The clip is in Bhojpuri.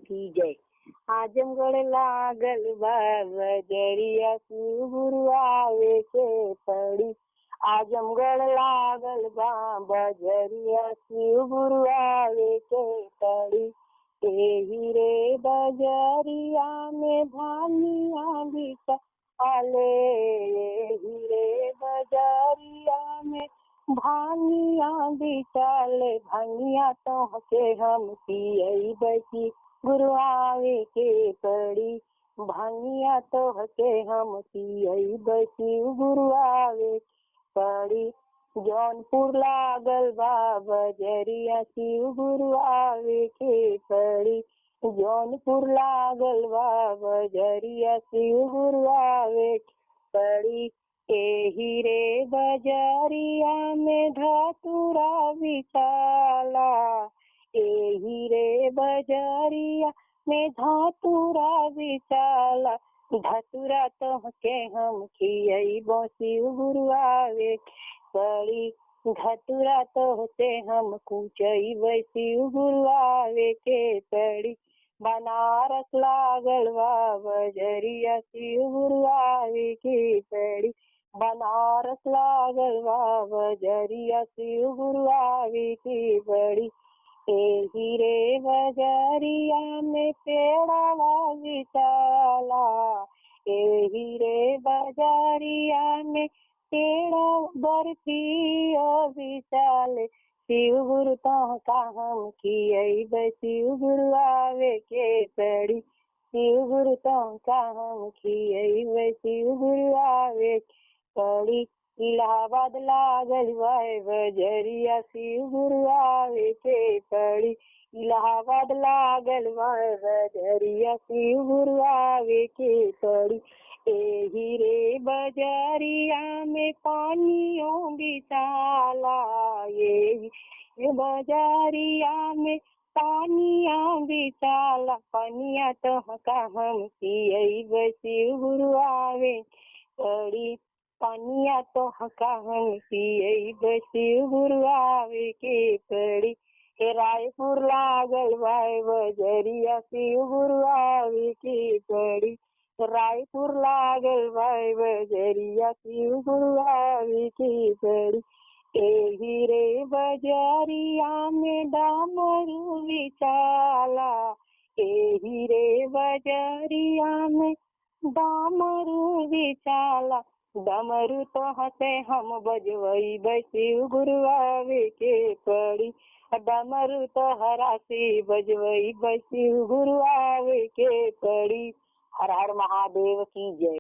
की जय। आजमगढ़ लागल बा बजरिया, शिव गुरु आवे के पड़ी। आजमगढ़ लागल बा बजरिया, शिव गुरु आवे के पड़ी। एही रे बजरिया में भानिया बिचाले, एही रे बजरिया में भानिया बिचाले। भानिया तोहके हम पियई बची, गुरु आवे के पड़ी। भानिया तोहके हम पियई बची, गुरु आवे पड़ी। जौनपुर लागल बा बजरिया, शिव गुरु आवे के पड़ी। जौनपुर लागल बा बजरिया, शिव गुरु आवे के पड़ी। एही रे बजरिया में धतूरा बिचाला, एही रे बजरिया में धतूरा बिचाला। धतूरा तोहके हम खियई शिव गुरु आवे के पड़ी। धतूरा तोहते हम कुचई शिव गुरु आवे के पड़ी। बनारस लागल बा बजरिया, शिव गुरु आवे के पड़ी। बनारस लागल बा बजरिया, शिव गुरु आवे के पड़ी। एही रे बजरिया में पेड़वा बिचाला, एही रे बजरिया में पेड़ा बर्फिया बिचाले। शिव गुरु तोहका हम खियई शिव गुरु आवे के पड़ी। शिव गुरु तोहका हम खियई शिव गुरु आवे के पड़ी। इलाहाबाद लागल बा बजरिया, शिव गुरु आवे के पड़ी। इलाहाबाद लागल बा बजरिया, शिव गुरु आवे के पड़ी। एही रे बजरिया में पानियों बिचाला, एही बजरिया में पानिया बिचाला। पनिया तोहका हम पियई शिव गुरु आवे पड़ी। पनिया तोहका हम पियई शिव गुरु आवे के पड़ी। रायपुर लागल बा बजरिया, शिव गुरु आवे के पड़ी। रायपुर लागल बा बजरिया, शिव गुरु आवे के पड़ी। एही रे बजरिया में डमरू बिचाला, एही रे बजरिया में डमरू बिचाला। डमरू तोहते हम बजवई शिव गुरु आवे के पड़ी। डमरू तोहरा से बजवई शिव गुरु आवे के पड़ी। हर हर महादेव की जय।